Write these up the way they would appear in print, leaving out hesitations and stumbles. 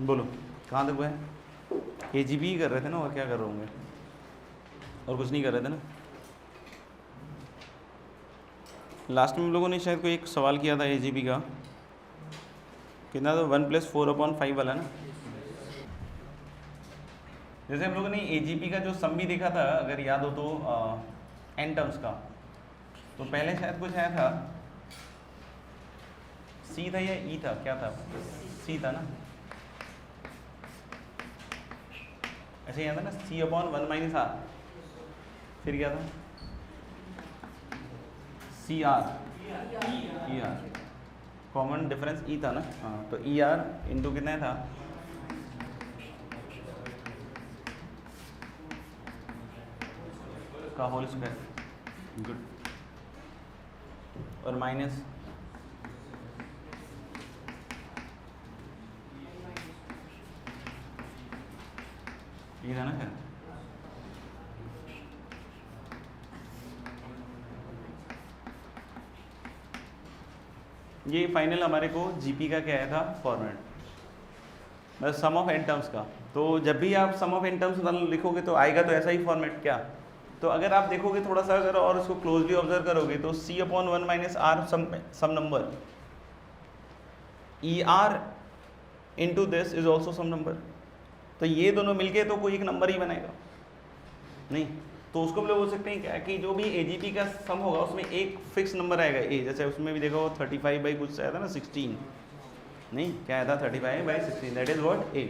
बोलो कहाँ तक हुआ है? AGP कर रहे थे ना, और क्या कर रहे होंगे, और कुछ नहीं कर रहे थे ना। लास्ट में हम लोगों ने शायद कोई एक सवाल किया था AGP का, कितना था? 1+4/5 वाला ना। जैसे हम लोगों ने AGP का जो सम भी देखा था, अगर याद हो तो n टर्म्स का, तो पहले शायद कुछ आया था, C था या E था, क्या था? C था ना, ऐसे याद था ना, C/1 - R, फिर क्या था? CR, ER, common difference E था ना, हाँ, तो ER इंटू कितना था? का होल स्क्वायर, गुड, और माइनस ये था ना क्या? ये फाइनल हमारे को GP का क्या आया था फॉर्मेट, मतलब सम ऑफ n टर्म्स का। तो जब भी आप सम ऑफ n टर्म्स लिखोगे तो आएगा तो ऐसा ही फॉर्मेट क्या। तो अगर आप देखोगे थोड़ा सा अगर और उसको क्लोजली ऑब्जर्व करोगे तो C/1 - R some number, ER into this is also some number, तो ये दोनों मिलके तो कोई एक नंबर ही बनाएगा नहीं। तो उसको हम लोग बोल सकते हैं क्या कि जो भी AGP का सम होगा उसमें एक फिक्स नंबर आएगा A, जैसे उसमें भी देखो 35 बाई कुछ आया था ना 16, नहीं क्या आया था 35 by 16, that is what A।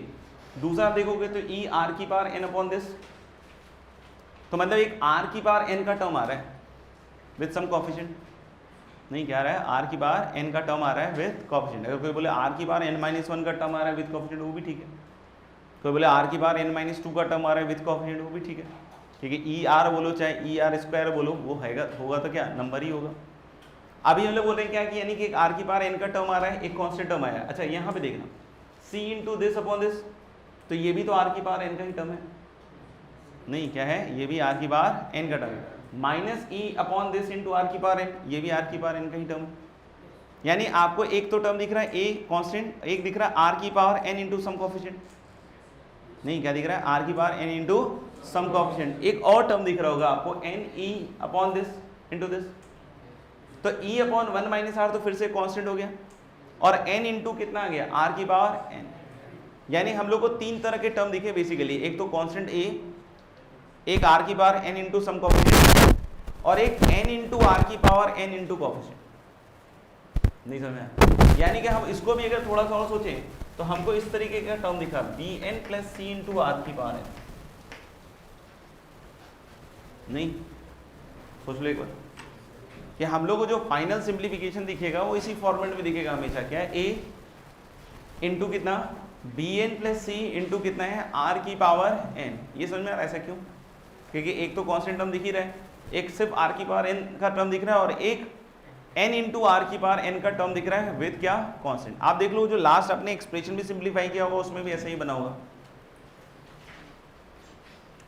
दूसरा आप देखोगे तो ER⁴n दिस, तो मतलब एक R⁴n का टर्म आ रहा है विद सम कोफिशिएंट, नहीं क्या आ रहा है R⁴n का टर्म आ रहा है विद कोफिशिएंट। अगर कोई बोले R⁴n-1 का टर्म आ रहा है विद कोफिशिएंट, वो भी ठीक है। कोई बोले R⁴n-2 का टर्म आ रहा है विद कोफिशिएंट, वो भी ठीक है। ठीक है, ER बोलो चाहे ER² बोलो, वो होगा तो क्या नंबर ही होगा। अभी हम लोग बोल रहे हैं क्या कि यानी कि एक R⁴n का टर्म आ रहा है, एक कांस्टेंट टर्म आया। अच्छा यहाँ पे देखना C into this upon this, तो ये भी तो R⁴n का ही टर्म है, नहीं क्या है, ये भी R⁴n का टर्म है। Minus E upon this into R⁴n, ये भी R⁴n का ही टर्म है। यानी आपको एक तो टर्म दिख रहा है A कांस्टेंट, एक दिख रहा है R⁴n इंटू सम कोफिशिएंट, नहीं क्या दिख रहा है R⁴n इंटू सम कोफिशिएंट। एक और टर्म दिख रहा होगा आपको NE upon this into this, तो E/1 - R तो फिर से कांस्टेंट हो गया, और n इंटू कितना आ गया R⁴n। यानी हम लोग को तीन तरह के टर्म दिखे बेसिकली, एक तो कांस्टेंट A, एक R⁴n इंटू सम कोफिशिएंट, और एक n into R⁴n into coefficient. नहीं समझ? यानी कि हम इसको भी अगर थोड़ा सा और सोचें तो हमको इस तरीके का टर्म दिखा Bn + C इंटू R⁴n, नहीं सोच लो एक बार कि हम लोग को जो फाइनल सिंप्लीफिकेशन दिखेगा वो इसी फॉर्मेट में दिखेगा हमेशा, क्या है A इंटू कितना Bn + C इंटू कितना है R⁴n। ये समझ में आ रहा है ऐसा क्यों? क्योंकि एक तो कांस्टेंट टर्म दिख ही रहा है, एक सिर्फ R⁴n का टर्म दिख रहा है, और एक n इंटू R⁴n का टर्म दिख रहा है विद क्या कांस्टेंट। आप देख लो जो लास्ट आपने एक्सप्रेशन भी सिंप्लीफाई किया होगा उसमें भी ऐसा ही बना होगा।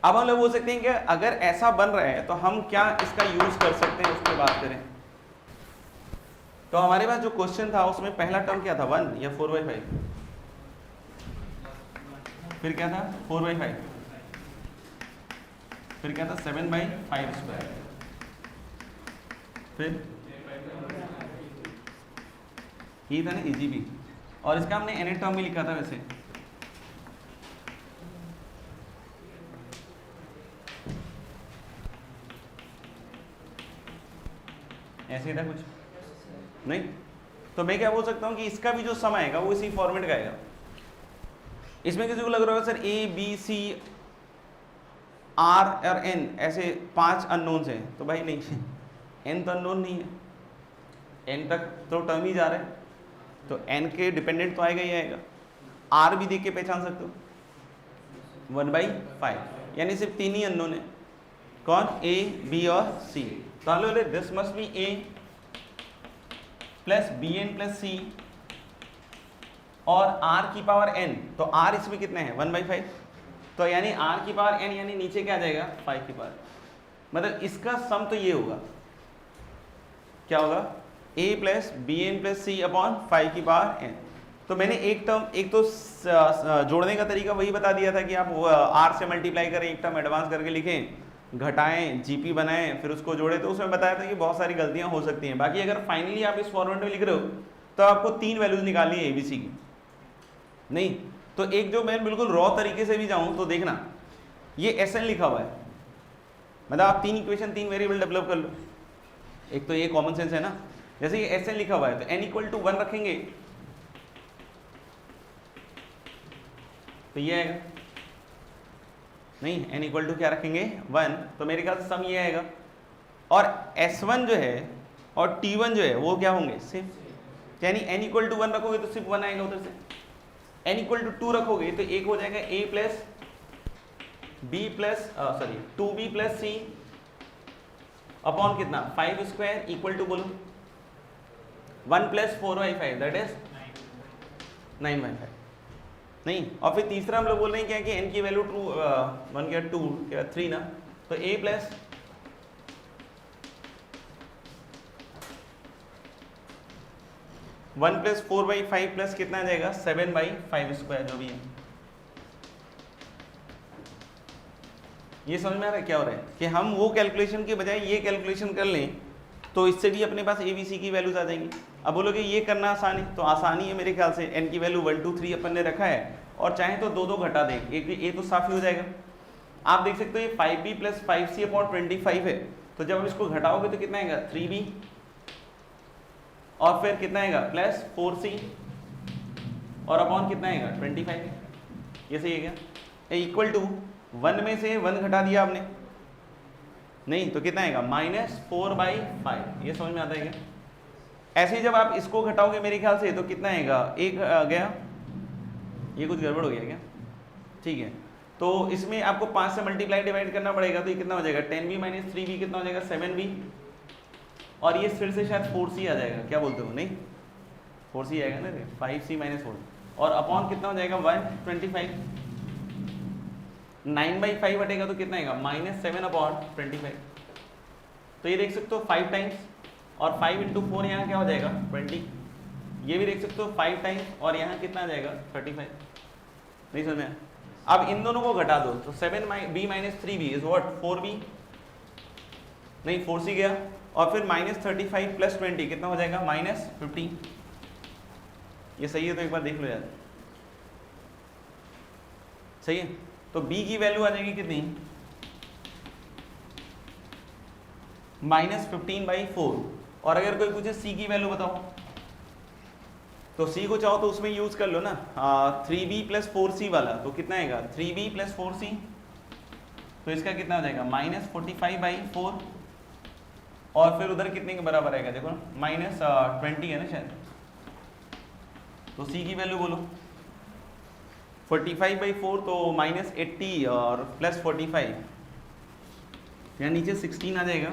अब हम लोग बोल सकते हैं कि अगर ऐसा बन रहा है तो हम क्या इसका यूज कर सकते हैं, उसकी बात करें तो हमारे पास जो क्वेश्चन था उसमें पहला टर्म क्या था 1 या 4/5, फिर क्या था 4/5, फिर क्या था 7/5², फिर ये था ना AGP, और इसका हमने nth टर्म भी लिखा था वैसे, ऐसे ही था कुछ नहीं। तो मैं क्या बोल सकता हूँ कि इसका भी जो सम आएगा वो इसी फॉर्मेट का आएगा। इसमें किसी को लग रहा होगा sir A B C R और N ऐसे 5 अननोन्स हैं, तो भाई नहीं N तो अननोन नहीं है, N तक तो टर्म ही जा रहा है, तो N के डिपेंडेंट तो आएगा ही आएगा। R भी देख के पहचान सकते हो 1/5, यानी सिर्फ 3 ही अननोन है, कौन A B और C। तो हम लोग this must be A plus Bn + C और R⁴n, तो R इसमें कितने हैं 1/5, तो यानी R⁴n यानी नीचे क्या आ जाएगा 5, मतलब इसका सम तो ये होगा, क्या होगा A + Bn + C/5। तो तो मैंने एक तो जोड़ने का तरीका वही बता दिया था कि आप आर से मल्टीप्लाई करें, एक टर्म एडवांस करके लिखें, घटाएं, जीपी बनाएं, फिर उसको जोड़े। तो उसमें बताया था कि बहुत सारी गलतियां हो सकती हैं। बाकी अगर फाइनली आप इस फॉर्मेट में लिख रहे हो तो आपको 3 वैल्यूज निकालनी है एबीसी की। नहीं तो एक जो मैं बिल्कुल रॉ तरीके से भी जाऊं तो देखना, ये एसएन लिखा हुआ है, मतलब आप 3 इक्वेशन 3 वेरिएबल डेवलप कर लो। एक तो ये कॉमन सेंस है ना, जैसे ये एसएन लिखा हुआ है तो n इक्वल टू 1 रखेंगे तो ये आएगा, नहीं n इक्वल टू क्या रखेंगे 1, तो मेरे ख्याल से सम ये आएगा। और S1 जो है और T1 जो है वो क्या होंगे सेम, यानी n इक्वल टू 1 रखोगे तो सिर्फ 1 आएगा उधर से, n इक्वल टू 2 रखोगे तो एक हो जाएगा a plus b plus 2b plus c upon कितना 5 स्क्वायर इक्वल टू बोलो 1 प्लस 4/5 दैट इज 9/5। नहीं, और फिर तीसरा हम लोग बोल रहे हैं क्या कि n की वैल्यू 1 क्या 2 क्या 3 ना, तो a प्लस 1 प्लस 4/5 प्लस कितना आ जाएगा 7/5 स्क्वायर जो भी है। ये समझ में आ रहा है क्या हो रहा है कि हम वो कैलकुलेशन के बजाय ये कैलकुलेशन कर लें तो इससे भी अपने पास ABC की वैल्यूज आ जाएंगी। अब बोलोगे ये करना आसान है, तो आसानी है मेरे ख्याल से, n की वैल्यू 1 2 3 अपन ने रखा है और चाहे तो 2 2 घटा दें, एक a तो साफ ही हो जाएगा। आप देख सकते हो ये 5b प्लस 5c अपॉन 25 है, तो जब आप इसको घटाओगे तो कितना आएगा 3b और फिर कितना आएगा प्लस 4c और अपॉन कितना आएगा 25। ये सही है क्या, इक्वल टू 1 में से 1 घटा दिया आपने, नहीं तो कितना आएगा -4/5। ये समझ में आता है क्या। ऐसे ही जब आप इसको घटाओगे मेरे ख्याल से तो कितना आएगा, एक आ गया, ये कुछ गड़बड़ हो गया क्या, ठीक है। तो इसमें आपको 5 से मल्टीप्लाई डिवाइड करना पड़ेगा, तो ये कितना हो जाएगा 10b माइनस 3b कितना हो जाएगा 7b, और ये फिर से शायद 4c आ जाएगा, क्या बोलते हो, नहीं 4c आएगा ना, 5c माइनस 4 और अपॉन कितना हो जाएगा 125, 9/5 हटेगा तो कितना आएगा -7/25। तो ये देख सकते हो 5 टाइम्स, और 5 इंटू 4 यहाँ क्या हो जाएगा 20। ये भी देख सकते हो 5 टाइम्स और यहाँ कितना आ जाएगा 35। नहीं समझ में। अब इन दोनों को घटा दो तो 7b minus 3b is what 4b, नहीं 4c गया, और फिर -35 प्लस 20 कितना हो जाएगा -15। ये सही है तो एक बार देख लो यार, सही है। तो b की वैल्यू आ जाएगी कितनी -15/4, और अगर कोई पूछे c की वैल्यू बताओ तो c को चाहो तो उसमें यूज कर लो ना 3b प्लस 4c वाला, तो कितना आएगा 3b प्लस 4c, तो इसका कितना हो जाएगा -45/4, और फिर उधर कितने के बराबर आएगा देखो ना -20 है ना शायद, तो c की वैल्यू बोलो 45/4 तो -80 और प्लस 45, यहाँ नीचे 16 आ जाएगा,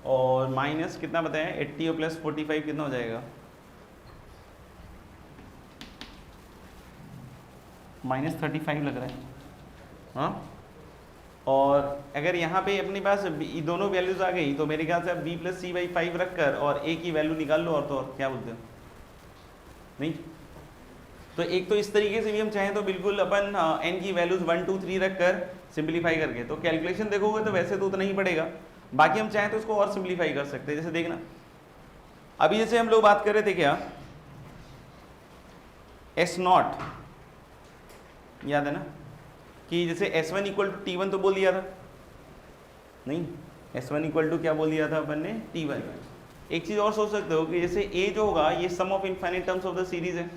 और माइनस कितना बताया 80 और प्लस 45 कितना हो जाएगा -35 लग रहा है, हाँ। और अगर यहाँ पे अपने पास दोनों वैल्यूज आ गई तो मेरे ख्याल से अब b प्लस c/5 रख कर और a की वैल्यू निकाल लो, और तो और क्या बोलते हो, नहीं तो एक तो इस तरीके से भी हम चाहें तो बिल्कुल अपन n की वैल्यूज 1 2 3 रख कर सिंप्लीफाई करके, तो कैलकुलेशन देखोगे तो वैसे तो उतना ही पड़ेगा, बाकी हम चाहें तो उसको और सिंप्लीफाई कर सकते हैं। जैसे देखना अभी जैसे हम लोग बात कर रहे थे क्या S0, याद है ना कि जैसे S1 इक्वल टू T1 तो बोल दिया था, नहीं S1 इक्वल टू क्या बोल दिया था अपन ने T1। एक चीज और सोच सकते हो कि जैसे a जो होगा ये sum of infinite terms of the series है,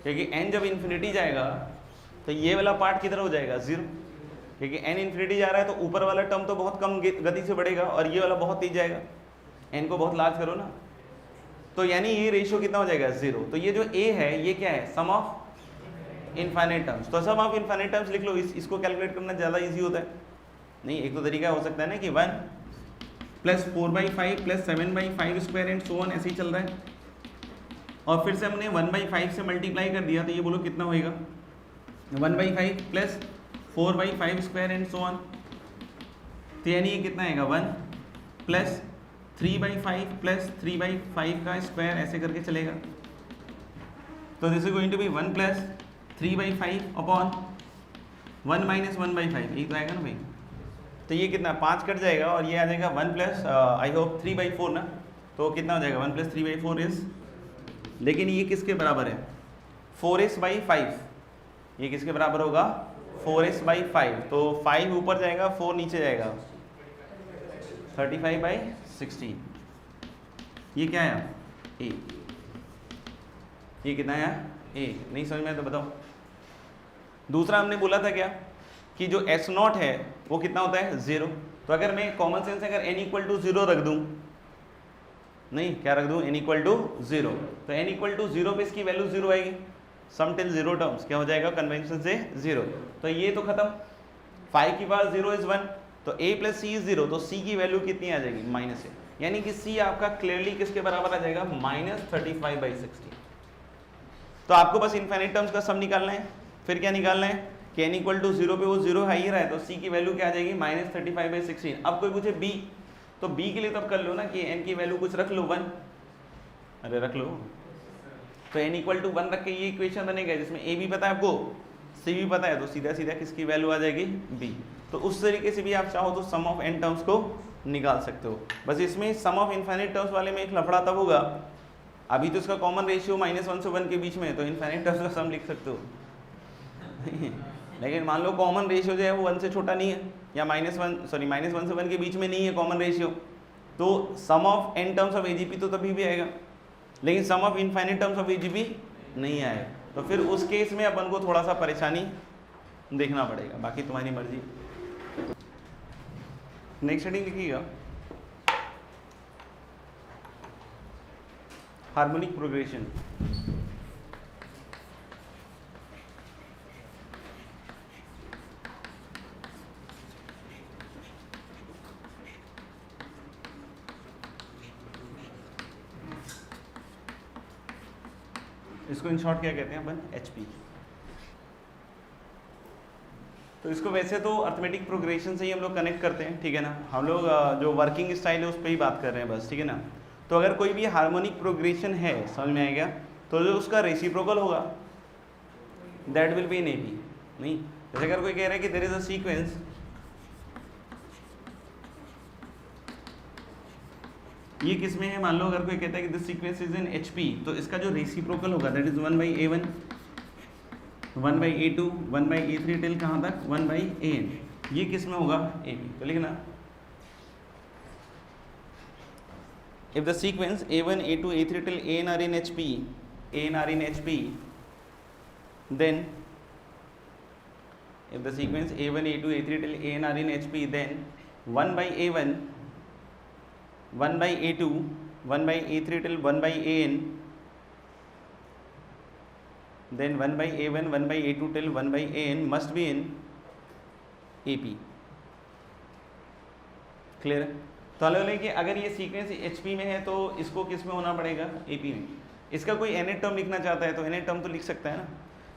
क्योंकि n जब इन्फिनिटी जाएगा तो ये वाला पार्ट किधर हो जाएगा 0, क्योंकि n इन्फिनिटी जा रहा है तो ऊपर वाला टर्म तो बहुत कम गति से बढ़ेगा और ये वाला बहुत तेज जाएगा, n को बहुत लार्ज करो ना, तो यानी ये रेशियो कितना हो जाएगा 0। तो ये जो a है ये क्या है सम ऑफ इनफाइनाइट टर्म्स, तो सम ऑफ इनफाइनाइट टर्म्स लिख लो, इसको कैलकुलेट करना ज़्यादा ईजी होता है। नहीं एक तो तरीका हो सकता है ना कि 1 plus 4/5 plus 7/5 square and so on, ऐसे ही चल रहा है, और फिर से हमने 1/5 से मल्टीप्लाई कर दिया, तो ये बोलो कितना होएगा 1/5 plus 4/5 square and so on, तो यानी ये कितना आएगा 1 प्लस 3/5 प्लस 3/5 का स्क्वायर ऐसे करके चलेगा, तो this is going to be 1 plus 3/5 upon 1 minus 1/5, यही तो आएगा ना भाई। तो ये कितना 5 कट जाएगा और ये आ जाएगा 1 प्लस आई होप 3/4 ना, तो कितना हो जाएगा 1 प्लस 3/4 इज, लेकिन ये किसके बराबर है 4s/5, ये किसके बराबर होगा 4s/5, तो 5 ऊपर जाएगा 4 नीचे जाएगा 35/16, ये क्या है a, ये कितना है a, नहीं समझ में तो बताओ। दूसरा हमने बोला था क्या कि जो s0 है वो कितना होता है 0, तो अगर मैं कॉमन सेंस अगर n इक्वल टू 0 रख दूं, नहीं क्या रख दूं n इक्वल टू 0, तो n इक्वल टू 0 पे इसकी वैल्यू 0 आएगी, सम टिल 0 टर्म्स क्या हो जाएगा कन्वेंशन से 0, तो ये तो खत्म, 5 की पावर 0 इज 1, तो a प्लस c इज 0, तो c की वैल्यू कितनी आ जाएगी माइनस है, यानी कि c आपका क्लियरली किसके बराबर आ जाएगा -35/16। तो आपको बस इनफाइनाइट टर्म्स का सम निकालना है, फिर क्या निकालना है कि n इक्वल टू 0 पे वो 0 आ ही रहा है, तो c की वैल्यू क्या आ जाएगी -35/16। अब कोई पूछे b, तो b के लिए तब कर लो ना कि n की वैल्यू कुछ रख लो 1, अरे रख लो, तो n इक्वल टू 1 रख के ये इक्वेशन बनेगा जिसमें a भी पता है आपको, c भी पता है, तो सीधा सीधा किसकी वैल्यू आ जाएगी b। तो उस तरीके से भी आप चाहो तो सम ऑफ n टर्म्स को निकाल सकते हो। बस इसमें सम ऑफ इनफाइनाइट टर्म्स वाले में एक लफड़ा तब होगा, अभी तो इसका कॉमन रेशियो -1 से 1 के बीच में है, तो इनफाइनाइट टर्म्स का सम लिख सकते हो लेकिन मान लो कॉमन रेशियो जो है वो 1 से छोटा नहीं है, या -1 से 1 के बीच में नहीं है कॉमन रेशियो, तो sum of n terms of AGP तो तभी भी आएगा, लेकिन sum of infinite terms of AGP नहीं आएगा, तो फिर उस केस में अपन को थोड़ा सा परेशानी देखना पड़ेगा, बाकी तुम्हारी मर्जी। नेक्स्ट हेडिंग लिखिएगा हार्मोनिक प्रोग्रेशन। इसको इन शॉर्ट क्या कहते हैं अपन HP। तो इसको वैसे तो अर्थमेटिक प्रोग्रेशन से ही हम लोग कनेक्ट करते हैं, ठीक है ना, हम लोग जो वर्किंग स्टाइल है उस पर ही बात कर रहे हैं बस, ठीक है ना। तो अगर कोई भी हार्मोनिक प्रोग्रेशन है, समझ में आएगा, तो जो उसका रेसिप्रोकल होगा that will be in AP। नहीं, जैसे अगर कोई कह रहा है कि देयर इज अ सीक्वेंस ये किस में है, मान लो अगर कोई कहता है कि this sequence is in HP, तो इसका जो रेसिप्रोकल होगा that is 1/A1 1/A2 1/A3 till कहाँ तक 1/AN, ये किस में होगा AP। तो लिखना if the sequence A1 A2 A3 till AN are in HP, then if the sequence A1 A2 A3 till AN are in HP, then 1/A1 1/A2 1/A3 till 1/AN, then 1/A1 1/A2 till 1/AN must be in AP। Clear है। तो अलग है कि अगर ये sequence HP में है तो इसको किस में होना पड़ेगा AP में। इसका कोई nth टर्म लिखना चाहता है तो nth टर्म तो लिख सकता है ना,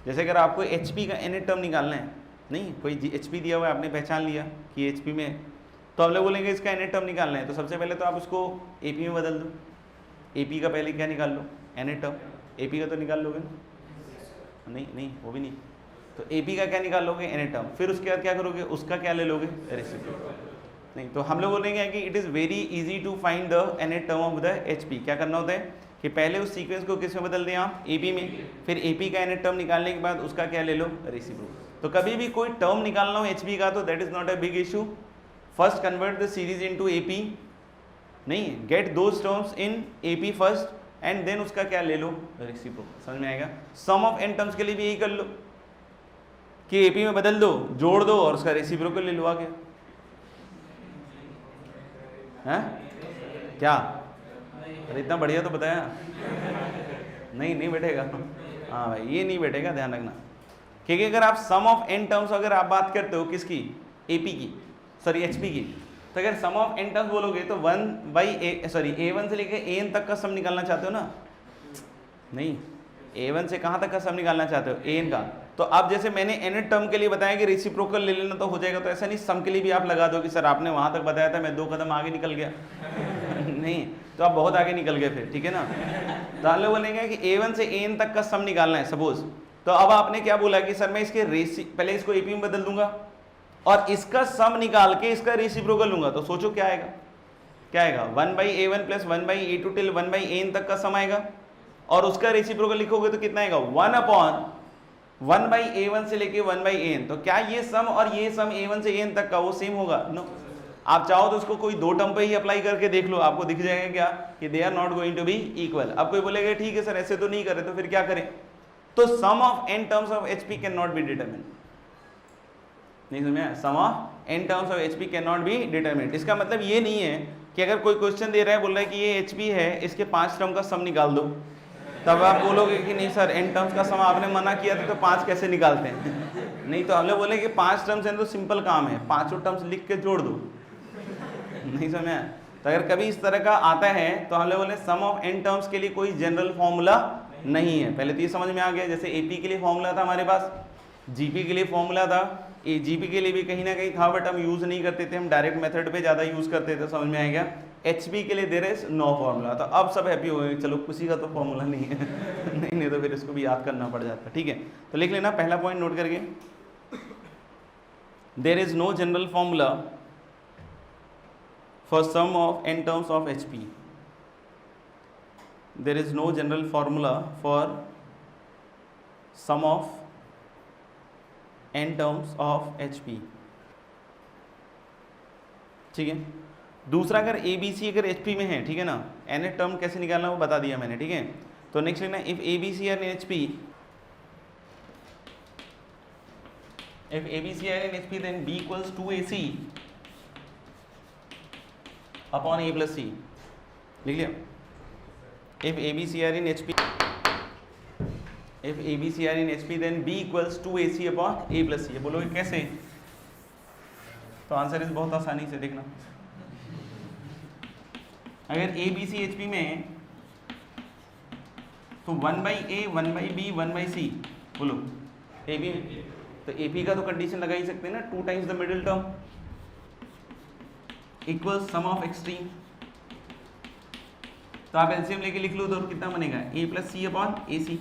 जैसे अगर आपको HP का nth टर्म निकालना है, नहीं कोई HP दिया हुआ है आपने पहचान लिया कि HP में है, तो हम लोग बोलेंगे इसका nth टर्म निकालना है, तो सबसे पहले तो आप उसको AP में बदल दो, AP का पहले क्या निकाल लो nth टर्म, AP का तो निकाल लोगे ना, नहीं वो भी नहीं, तो AP का क्या निकाल लोगे nth टर्म, फिर उसके बाद क्या करोगे उसका क्या ले लोगे रेसिप्रोकल। नहीं, तो हम लोग बोलेंगे कि it is very easy to find the nth term of the HP। क्या करना होता है कि पहले उस सीक्वेंस को किस में बदल दें आप AP में, फिर AP का nth टर्म निकालने के बाद उसका क्या ले लो रेसिप्रोकल। तो कभी भी कोई टर्म निकालना हो HP का तो that is not a big issue, first convert the series into AP, नहीं get those terms in AP first and then उसका क्या ले लो रेसिप्रोकल। समझ में आएगा। सम ऑफ n टर्म्स के लिए भी यही कर लो कि AP में बदल दो, जोड़ दो और उसका रेसिप्रोकल ले लो आगे। हैं क्या, अरे इतना बढ़िया तो बताया नहीं बैठेगा, हाँ भाई ये नहीं बैठेगा, ध्यान रखना, क्योंकि अगर आप सम ऑफ n टर्म्स अगर आप बात करते हो किसकी AP की, सॉरी HP की, तो अगर सम ऑफ n टर्म्स बोलोगे तो A1 से लेकर AN तक का सम निकालना चाहते हो ना, नहीं A1 से कहाँ तक का सम निकालना चाहते हो AN का। तो अब जैसे मैंने nth टर्म के लिए बताया कि रेसिप्रोकल ले लेना तो हो जाएगा, तो ऐसा नहीं सम के लिए भी आप लगा दो कि सर आपने वहाँ तक बताया था मैं 2 कदम आगे निकल गया नहीं, तो आप बहुत आगे निकल गए फिर, ठीक है ना। तो हम लोग बोलेंगे कि A1 से AN तक का सम निकालना है सपोज। तो अब आपने क्या बोला कि सर मैं इसके पहले इसको AP में बदल दूंगा और इसका सम निकाल के इसका रेसिप्रोकल लूंगा, तो सोचो क्या आएगा, क्या आएगा 1/A1 plus 1/A2 till 1/AN तक का सम आएगा और उसका रेसिप्रोकल लिखोगे तो कितना आएगा 1/1/A1 से लेके 1/AN। तो क्या ये सम और ये सम A1 से AN तक का वो सेम होगा? नो। आप चाहो तो उसको कोई दो टर्म पे ही अप्लाई करके देख लो, आपको दिख जाएगा क्या कि they are not going to be equal. अब कोई बोलेगा ठीक है सर ऐसे तो नहीं करे, तो फिर क्या करें? तो sum of n terms of HP can not be determined. नहीं समझा? Sum of n terms of HP can not be determined. इसका मतलब ये नहीं है कि अगर कोई क्वेश्चन दे रहा है, बोल रहा है कि ये HP है, इसके 5 टर्म का सम निकाल दो, तब आप बोलोगे कि नहीं सर n टर्म्स का सम आपने मना किया था तो 5 कैसे निकालते हैं? नहीं, तो हम लोग बोले कि 5 टर्म्स हैं तो सिंपल काम है, 5 टर्म्स लिख के जोड़ दो। नहीं समझा? तो अगर कभी इस तरह का आता है तो हम लोग बोले सम ऑफ n टर्म्स के लिए कोई जनरल फॉर्मूला नहीं है। पहले तो ये समझ में आ गया, जैसे AP के लिए फॉर्मूला था हमारे पास, GP के लिए फॉर्मूला था, GP के लिए भी कहीं ना कहीं था, बट हम यूज नहीं करते थे, हम डायरेक्ट मेथड पे ज़्यादा यूज करते थे, समझ में आएगा। HP के लिए देर इज नो फॉर्मूला। तो अब सब हैप्पी हो गए, चलो किसी का तो फॉर्मूला नहीं है नहीं तो फिर इसको भी याद करना पड़ जाता, ठीक है। तो लिख लेना पहला पॉइंट नोट करके, there is no general formula for sum of n terms of HP। There is no general formula for sum of n terms of HP, ठीक है। दूसरा, अगर ABC अगर HP में है, ठीक है ना, nth टर्म कैसे निकालना वो बता दिया मैंने, ठीक है। तो नेक्स्ट लिखना if ABC are in HP, if ABC are in HP then B equals 2AC upon A plus C। लिख लिया? if ABC are in HP, if ABC are in HP then B equals 2AC upon A plus C। बोलोगे कैसे? तो answer इस बहुत आसानी से देखना, अगर ABC HP में है तो 1/A 1/B 1/C, बोलो AB में, तो AP का तो कंडीशन लगा ही सकते हैं ना, 2 times the middle term equal some of extreme. तो आप एलसीएम लेके लिख लो तो कितना बनेगा A plus C upon AC,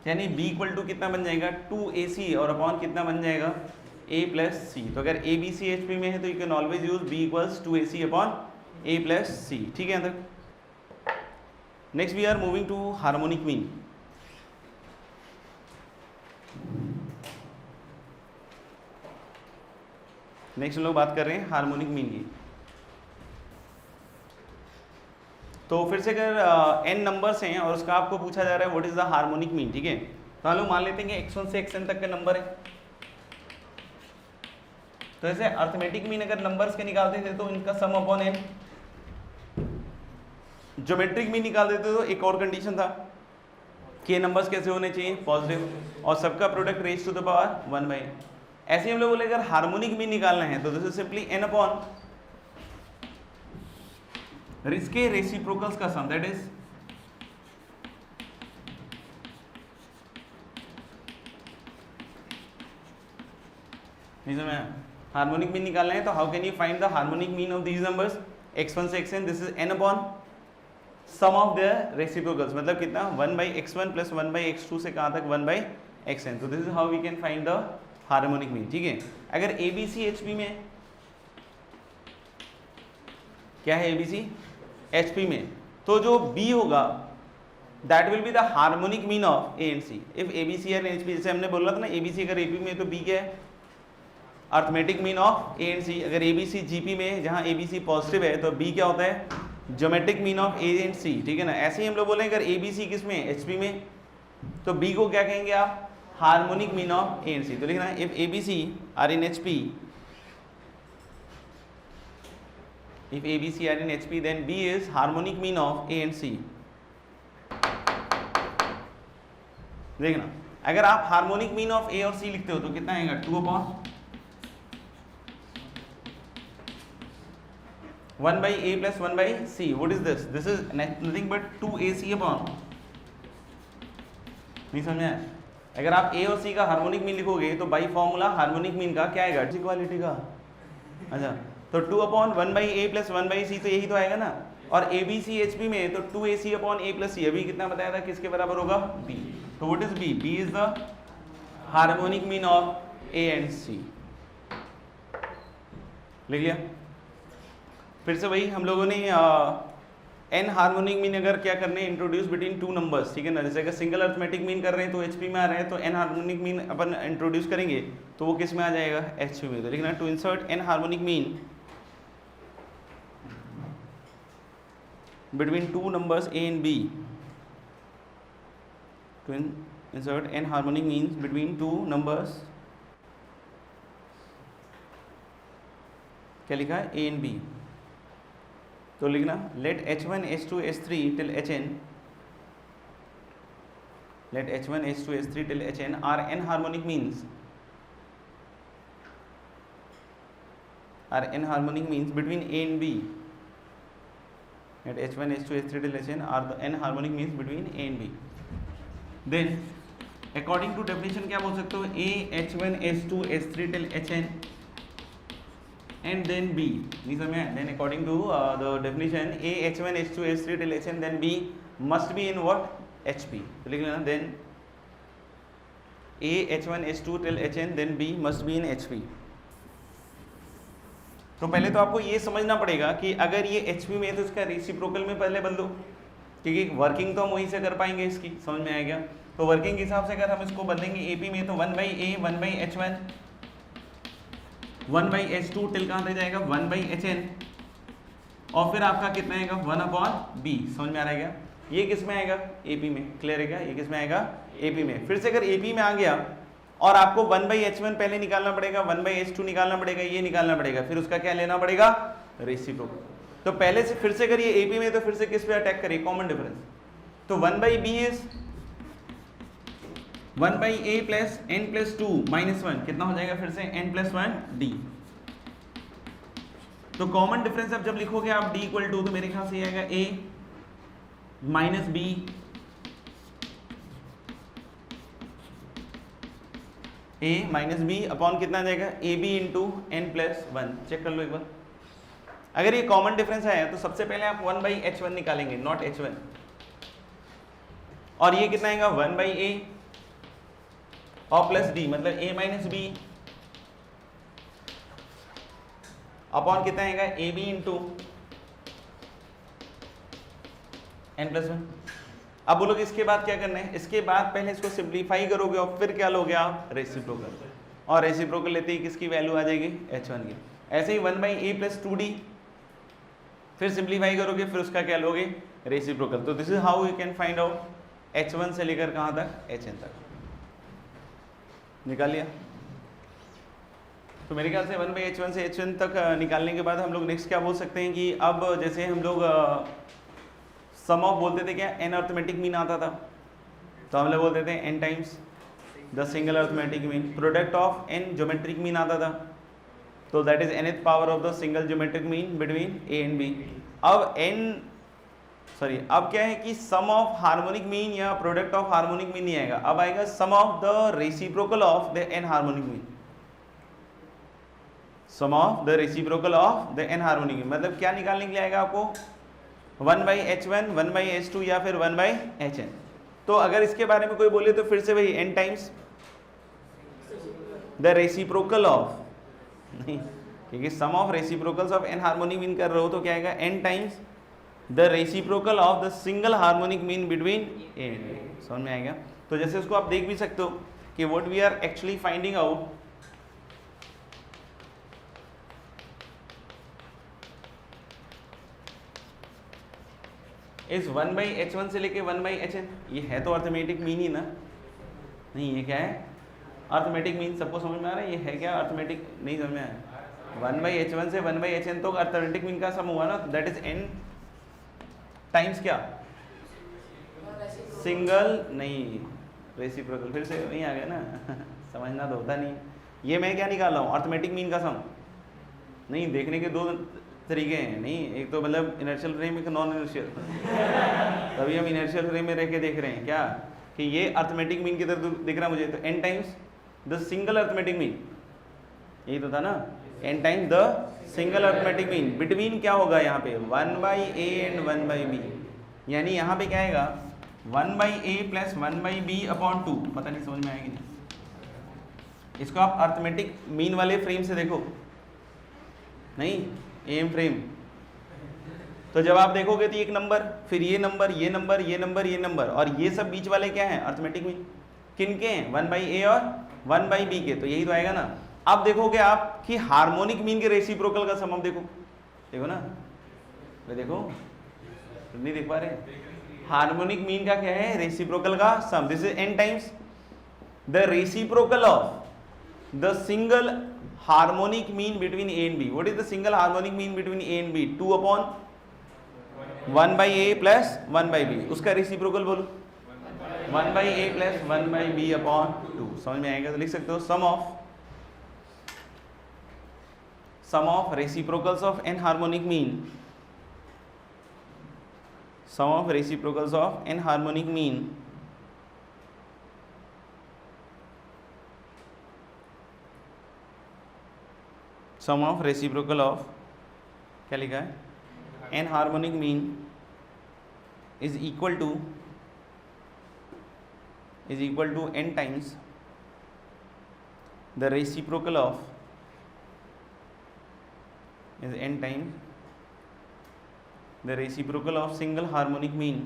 यानी B इक्वल टू कितना बन जाएगा 2AC और अपॉन कितना बन जाएगा A प्लस C। तो अगर ABC HP में है तो you can always use B equals 2AC upon A plus C, ठीक है। अंदर next we are moving to harmonic mean. Next हम लोग बात कर रहे हैं हार्मोनिक मीन की। तो फिर से अगर n नंबर्स हैं और उसका आपको पूछा जा रहा है what is the harmonic mean, ठीक है, तो हम लोग मान लेते हैं कि x1 से xn तक का नंबर है। तो ऐसे अर्थमेटिक मीन अगर नंबर्स के निकालते थे तो इनका सम अपॉन n, ज्योमेट्रिक मीन निकाल देते तो एक और कंडीशन था कि नंबर्स कैसे होने चाहिए पॉजिटिव और सबका product raise to the power 1/n। ऐसे हम लोग बोले अगर हार्मोनिक मीन निकालना है तो this is simply n upon इसके रेसिप्रोकल्स का sum, that is harmonic mean निकालना है तो how can you find the harmonic mean of these numbers x1 से xn, this is n upon sum of their reciprocals, मतलब कितना 1/x1 plus 1/x2 से कहाँ तक 1/xn। तो this is how we can find the harmonic mean, ठीक है। अगर ABC HP में, क्या है ABC HP में, तो जो B होगा that will be the harmonic mean of A and C। If ABC और HP, जैसे हमने बोला था ना ABC अगर AP में तो B क्या है arithmetic mean of A and C। अगर ABC GP में, जहाँ ABC पॉजिटिव है, तो B क्या होता है geometric mean of A and C, ठीक है ना। ऐसे ही हम लोग बोले अगर ABC किस में HP में, तो B को क्या कहेंगे आप harmonic mean of A and C। तो लिखना है if ABC are in HP, if ABC are in HP then B is harmonic mean of A and C। देखना अगर आप हार्मोनिक मीन ऑफ A और C लिखते हो तो कितना आएगा 2 upon 1/A plus 1/C। What is this? This is nothing but 2AC upon, नहीं समझा? अगर आप A और C का हार्मोनिक मीन लिखोगे तो बाई फॉर्मूला हार्मोनिक मीन का क्या आएगा इक्वालिटी का। अच्छा, तो 2 अपॉन 1/a प्लस 1/c, तो यही तो आएगा ना। और ABC HP में तो 2AC upon a plus c, अभी कितना बताया था किसके बराबर होगा, b। तो what is b? b is the harmonic mean of a and c। लिख लिया। फिर से वही हम लोगों ने एन हार्मोनिक मीन अगर क्या करने, इंट्रोड्यूस बिटवीन टू नंबर्स, ठीक है ना। जैसे अगर सिंगल अर्थमेटिक मीन कर रहे हैं तो HP में आ रहे हैं, तो एन हार्मोनिक मीन अपन इंट्रोड्यूस करेंगे तो वो किस में आ जाएगा, HP में। तो लिखना to insert an harmonic mean between two numbers a and b, to insert n harmonic means between two numbers, क्या लिखा है, a and b। तो लिखना let h1 h2 h3 till hn, let h1 h2 h3 till hn are n harmonic means, are n harmonic means between a and b, at h1 h2 h3 till hn are the n harmonic means between a and b। then according to definition क्या बोल सकते हो, a h1 h2 h3 till hn and then b, नहीं समझ। then according to the definition a h1 h2 h3 till hn then b must be in what, hp। तो लिख लेना then a h1 h2 till hn then b must be in hp। तो पहले तो आपको ये समझना पड़ेगा कि अगर ये HP में है तो इसका रेसिप्रोकल में पहले बदलो, क्योंकि वर्किंग तो हम वहीं से कर पाएंगे इसकी, समझ में आएगा। तो वर्किंग के हिसाब से अगर हम इसको बदलेंगे AP में तो 1/a 1/h1 1/h2 टिल कहाँ रह जाएगा, 1/hn, और फिर आपका कितना आएगा 1/b। समझ में आ रहा है क्या? ये किस में आएगा, AP में। क्लियर है क्या? ये किस में आएगा, AP में। फिर से अगर AP में आ गया और आपको 1/h1 पहले निकालना पड़ेगा, 1/h2 निकालना पड़ेगा, ये निकालना पड़ेगा, फिर उसका क्या लेना पड़ेगा, रेसिप्रोकल। तो पहले से फिर से अगर ये AP में तो फिर से किस पे अटैक करिए, कॉमन डिफरेंस। तो 1/b is 1/a plus n plus 2 minus 1, कितना हो जाएगा फिर से n प्लस 1 d। तो कॉमन डिफरेंस अब जब लिखोगे आप d इक्वल टू, तो मेरे ख्याल से ये आएगा a minus b a minus b upon कितना जाएगा, a b into n plus 1। Check कर लो एक बार। अगर ये कॉमन डिफरेंस आया तो सबसे पहले आप 1/h1 निकालेंगे, नॉट h1, और ये कितना आएगा 1/a और प्लस डी, मतलब a माइनस बी अपॉन कितना आएगा, a b into n plus 1। अब बोलो कि इसके बाद क्या करना है, इसके बाद पहले इसको सिंप्लीफाई करोगे और फिर क्या लोगे आप, रेसिप्रोकल, और रेसिप्रोकल लेते ही किसकी वैल्यू आ जाएगी, h1 की। ऐसे ही 1/a प्लस 2d, फिर सिंप्लीफाई करोगे, फिर उसका क्या लोगे, रेसिप्रोकल। तो this is how you can find out h1 से लेकर कहाँ तक, hn तक। निकाल लिया। तो मेरे ख्याल से 1/h1 से hn तक निकालने के बाद हम लोग नेक्स्ट क्या बोल सकते हैं कि अब जैसे हम लोग सम ऑफ बोलते थे, क्या n अर्थमेटिक मीन आता था, तो हम लोग बोलते थे n times the single arithmetic mean. Product of n geometric mean आता था, तो that is nth power of the single geometric mean between a and b। अब क्या है कि सम ऑफ हार्मोनिक मीन या प्रोडक्ट ऑफ हार्मोनिक मीन नहीं आएगा, अब आएगा sum of the reciprocal of the n harmonic mean. Sum of the reciprocal of the n harmonic mean मतलब क्या निकालने के लिए आएगा आपको, 1/h1 1/h2 या फिर 1/hn। तो अगर इसके बारे में कोई बोले तो फिर से वही n times the reciprocal of, नहीं, क्योंकि sum of reciprocals of n harmonic mean कर रहे हो तो क्या आएगा, n times the reciprocal of the single harmonic mean between a and b। समझ में आएगा? तो जैसे उसको आप देख भी सकते हो कि what we are actually finding out, इस 1/h1 से लेके 1/hn, ये है तो अर्थमेटिक मीन ही ना, नहीं ये क्या है, अर्थमेटिक मीन। सबको समझ में आ रहा है ये है क्या, अर्थमेटिक, नहीं समझ में आया। 1/h1 से 1/hn तो अर्थमेटिक मीन का सम हुआ ना, दैट इज n टाइम्स क्या, सिंगल, नहीं रेसिप्रोकल, फिर से वहीं आ गया ना समझना तो होता नहीं। ये मैं क्या निकाल रहा हूँ, अर्थमेटिक मीन का सम। नहीं, देखने के दो तरीके हैं, नहीं, एक तो मतलब इनर्शियल फ्रेम, एक नॉन इनर्शियल। तभी हम इनर्शियल फ्रेम में रह के देख रहे हैं क्या, कि ये अर्थमेटिक मीन की तरफ दिख रहा है मुझे, तो n times the single arithmetic mean, यही तो था ना, n times the single arithmetic mean between क्या होगा यहाँ पे 1/a एंड 1/b, यानी यहाँ पे क्या आएगा 1/a प्लस 1/b अपॉन 2। पता नहीं समझ में आएगी नहीं, इसको आप अर्थमेटिक मीन वाले फ्रेम से देखो, नहीं एम फ्रेम। तो जब आप देखोगे तो एक नंबर, फिर ये नंबर, ये नंबर, ये नंबर, ये नंबर, और ये सब बीच वाले क्या हैं अर्थमेटिक मीन, किन के हैं 1/a और 1/b के, तो यही तो आएगा ना। अब देखोगे आप कि हार्मोनिक मीन के रेसिप्रोकल का सम, देखो देखो ना, देखो नहीं देख पा रहे, हार्मोनिक मीन का क्या है रेसिप्रोकल का sum, this is n times the reciprocal of the single harmonic mean between a and b। What is the single harmonic mean between a and b? 2 upon 1/a plus 1/b, उसका reciprocal बोलो 1/a plus 1/b upon 2। समझ में आएगा तो लिख सकते हो sum of reciprocals of n harmonic mean, sum of reciprocals of n harmonic mean sum of reciprocal of क्या लिखा है n harmonic mean is equal to n times the reciprocal of is n times the reciprocal of single harmonic mean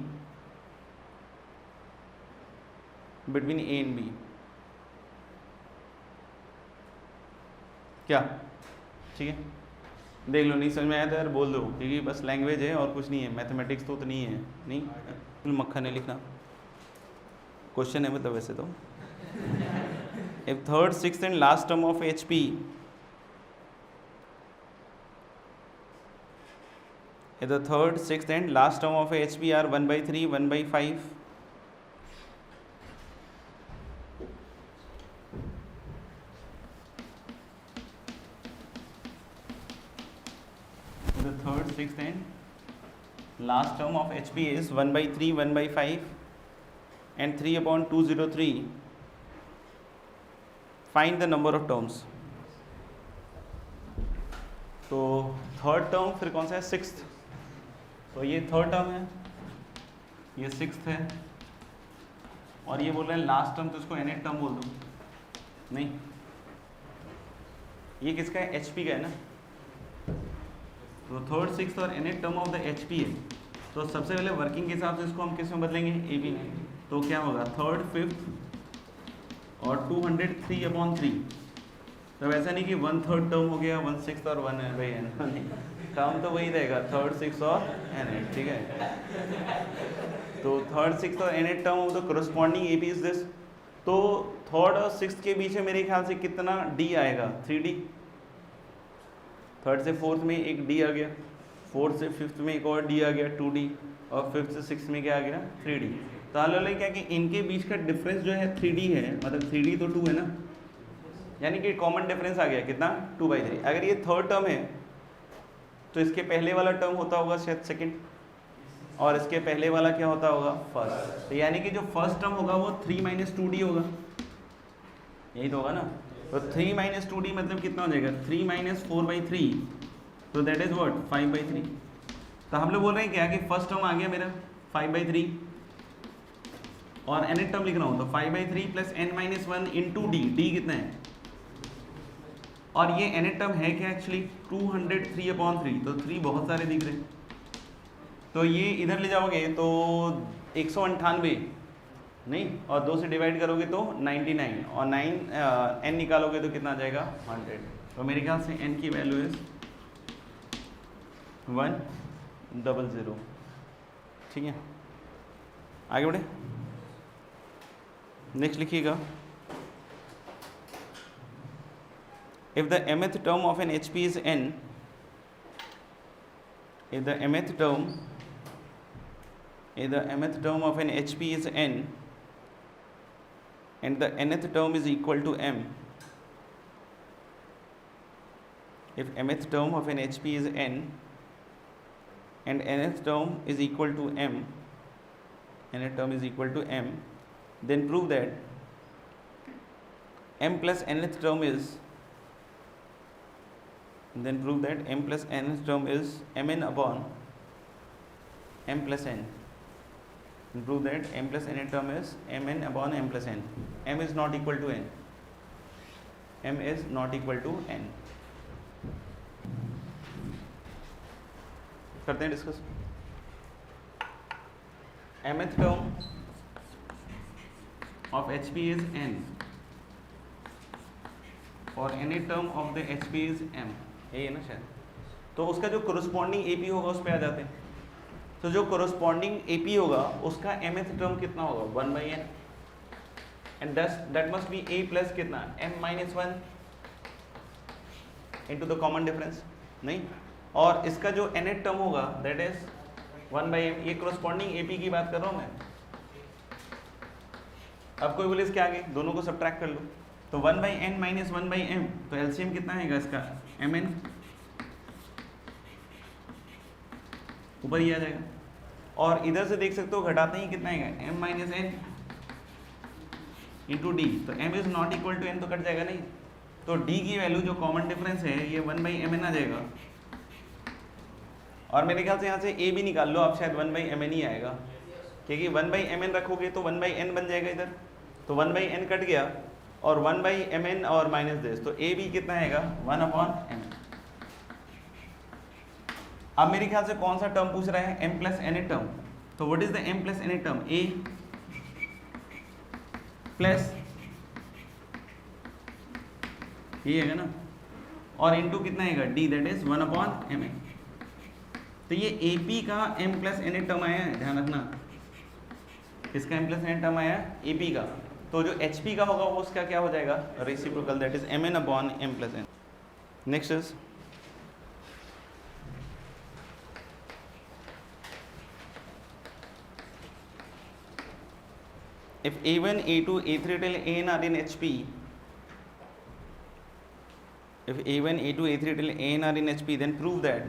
between a and b। क्या ठीक है, देख लो, नहीं समझ में आया तो यार बोल दो, क्योंकि बस लैंग्वेज है और कुछ नहीं है, मैथमेटिक्स तो नहीं है, नहीं मक्खन है लिखना, क्वेश्चन है मतलब वैसे तो। If third sixth and last term of HP the third, sixth and last term of HP are 1/3, 1/5, the third, sixth and last term of HP is 1/3, 1/5 and 3/203। find the number of terms। तो third term फिर कौन सा है, sixth, तो ये third term है, ये sixth है, और ये बोल रहे हैं लास्ट टर्म, तो इसको nth टर्म बोल दो। नहीं, ये किसका है HP का है ना, तो थर्ड सिक्स्थ और nth term of the HP है। तो सबसे पहले वर्किंग के हिसाब से इसको हम किस में बदलेंगे, AB में, तो क्या होगा थर्ड, फिफ्थ और 203/3। तो ऐसा नहीं कि 1/3 टर्म हो गया 1/6 और 1 है भाई, काम तो वही रहेगा थर्ड, सिक्स और nth, ठीक है। तो थर्ड, सिक्स और nth term of the corresponding AP is this. तो थर्ड और सिक्स्थ के बीच में मेरे ख्याल से कितना D आएगा, 3D। थर्ड से फोर्थ में एक D आ गया, फोर्थ से फिफ्थ में एक और D आ गया 2D, और फिफ्थ से सिक्स्थ में क्या आ गया 3D। तो हाल क्या कि इनके बीच का डिफरेंस जो है 3D है, मतलब 3D तो 2 है ना, यानी कि कॉमन डिफरेंस आ गया कितना 2/3। अगर ये थर्ड टर्म है तो इसके पहले वाला टर्म होता होगा शायद सेकंड, और इसके पहले वाला क्या होता होगा फर्स्ट। तो यानी कि जो फर्स्ट टर्म होगा वो 3 - 2D होगा, यही तो होगा ना। तो 3 - 2D मतलब कितना हो जाएगा 3 - 4/3, तो दैट इज व्हाट 5/3। तो हम लोग बोल रहे हैं क्या कि फर्स्ट टर्म आ गया मेरा 5/3, और nth टर्म लिखना हो तो 5/3 plus n - 1 into D, D कितना है, और ये nth टर्म है क्या एक्चुअली 203/3, तो 3 बहुत सारे दिख रहे हैं, तो ये इधर ले जाओगे तो 198 नहीं, और 2 से डिवाइड करोगे तो 99, और 9 n निकालोगे तो कितना आ जाएगा 100। तो मेरे ख्याल से n की वैल्यू इज 100। ठीक है, आगे बढ़े, नेक्स्ट लिखिएगा। If the mth term of an HP is n, if the mth term of an HP is n, and the nth term is equal to m, if mth term of an HP is n and nth term is equal to m, then prove that m plus nth term is then prove that m plus n term is mn upon m plus n. And prove that m plus n term is mn upon m plus n. m is not equal to n. m is not equal to n. करते हैं discuss. mth term of HP is n और nth term of the HP is m. यही है ना शायद. तो उसका जो कोरोस्पॉन्डिंग AP होगा उस पर आ जाते हैं. तो जो कोरोस्पॉन्डिंग AP होगा उसका mth टर्म कितना होगा 1 by n and that must be a plus कितना m minus 1 into the common difference. नहीं, और इसका जो nth टर्म होगा that is 1 by m. ये कोरोस्पॉन्डिंग AP की बात कर रहा हूँ मैं. अब कोई बोले इसके आगे दोनों को सब्ट्रैक्ट कर लो तो 1 by n minus 1 by m, तो एलसीएम कितना आएगा इसका mn, ऊपर ही आ जाएगा. और इधर से देख सकते हो घटाते ही कितना आएगा m minus n into d. तो m is not equal to n तो कट जाएगा नहीं. तो d की वैल्यू जो कॉमन डिफरेंस है ये 1 by mn आ जाएगा. और मेरे ख्याल से यहाँ से a भी निकाल लो आप, शायद 1 by mn ही आएगा, क्योंकि 1 by mn रखोगे तो 1 by n बन जाएगा इधर. तो 1 by n कट गया और 1 by mn और माइनस दिस, तो a भी कितना आएगा 1 upon mn. अब मेरे ख्याल से कौन सा टर्म पूछ रहा है m plus n टर्म. तो what is the m plus n term, a plus ये है ना, और इनटू कितना आएगा d, that is 1 upon mn. तो ये AP का m plus n टर्म आया है, ध्यान रखना. इसका m plus n टर्म आया है AP का. तो जो HP का होगा वो उसका क्या हो जाएगा reciprocal, that is mn upon m plus n. Next is if A1, A2, A3 till An are in HP, if A1, A2, A3 till An are in HP, then prove that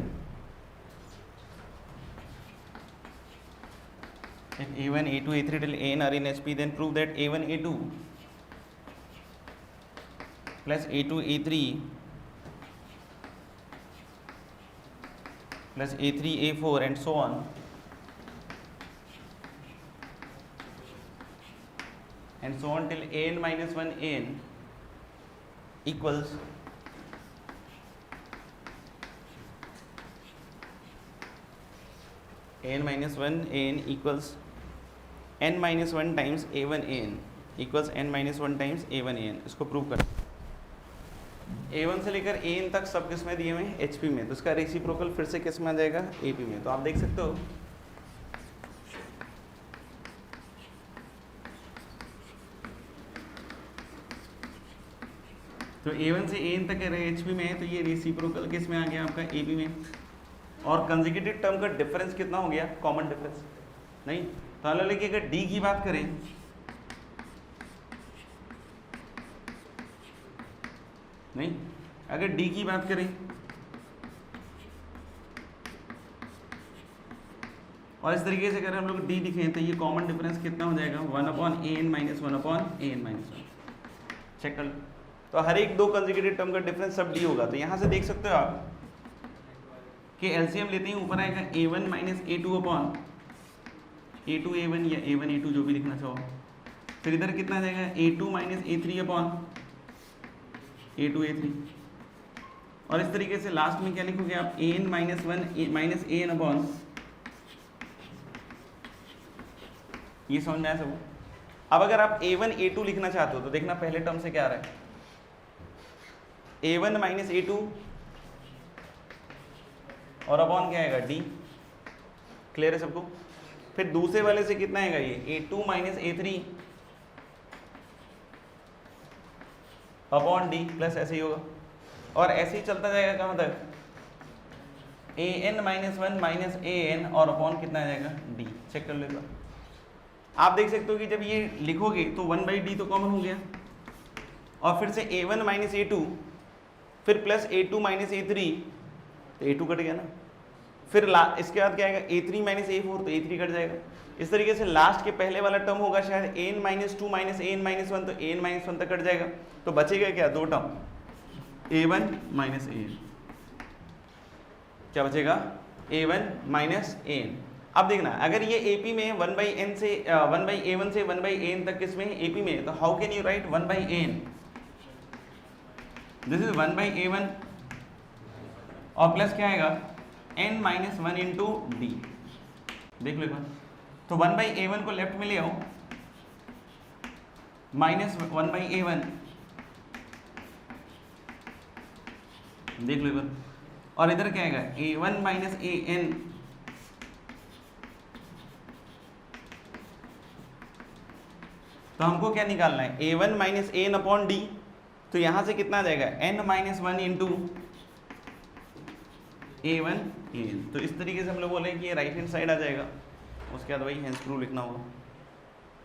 if A1, A2, A3 till An are in HP, then prove that A1, A2 plus A2, A3 plus A3, A4 and so on and so on till an minus 1 an equals an minus 1 an equals n minus 1 times a1 an equals n minus 1 times a1 an. इसको prove कर. a1 से लेकर an तक सब किस में दिए हुए हैं HP में, तो इसका रेसिप्रोकल फिर से किस में आ जाएगा AP में. तो आप देख सकते हो तो A1 से An तक HP में है, तो ये रेसिप्रोकल किस में आ गया आपका AP में. और कंसेक्यूटिव टर्म का डिफरेंस कितना हो गया कॉमन डिफरेंस. नहीं, तो मान लो कि अगर D की बात करें नहीं, अगर D की बात करें और इस तरीके से अगर हम लोग D लिखें तो ये कॉमन डिफरेंस कितना हो जाएगा 1 upon An minus 1 upon An minus 1. Check कर लो. तो हर एक दो कंसेक्यूटिव टर्म का डिफरेंस सब D होगा. तो यहाँ से देख सकते हो आप कि एलसीएम लेते ही ऊपर आएगा A1 minus A2 upon A2 A1 या A1 A2 जो भी लिखना चाहो. फिर इधर कितना आ जाएगा A2 minus A3 upon A2 A3. और इस तरीके से लास्ट में क्या लिखोगे आप An minus 1 minus An upon, ये समझ में आया सब. अब अगर आप A1 A2 लिखना चाहते हो तो देखना पहले टर्म से क्या आ रहा है A1 माइनस A2 और अपॉन क्या आएगा D. क्लियर है सबको. फिर दूसरे वाले से कितना आएगा ये A2 minus A3 upon D plus ऐसे ही होगा. और ऐसे ही चलता जाएगा कहाँ तक An माइनस 1 माइनस An और अपॉन कितना आ जाएगा D. चेक कर लेगा. आप देख सकते हो कि जब ये लिखोगे तो 1 बाई D तो कॉमन हो गया और फिर से A1 माइनस A2 फिर प्लस A2 माइनस A3, तो A2 कट गया ना. फिर इसके बाद क्या आएगा A3 माइनस A4, तो A3 कट जाएगा. इस तरीके से लास्ट के पहले वाला टर्म होगा शायद An minus 2 minus An minus 1, तो An माइनस 1 तक कट जाएगा. तो बचेगा क्या दो टर्म A1 माइनस An. क्या बचेगा a1 माइनस an। अब देखना अगर ये AP में 1/n से 1/a1 से 1/an तक किसमें AP में है, तो how can you right 1/an, this is 1/a1 और प्लस क्या आएगा n माइनस 1 इंटू डी। देख लो एक बार, तो 1/a1 को लेफ्ट में ले आओ, माइनस 1/a1, देख लो एक बार, और इधर क्या आएगा a1 माइनस an, तो हमको क्या निकालना है a1 minus an upon D, तो यहां से कितना आ जाएगा n minus 1 into a1 an। तो इस तरीके से हम लोग बोले कि ये राइट हैंड साइड आ जाएगा, उसके बाद वही हैंड्स प्रूफ लिखना होगा।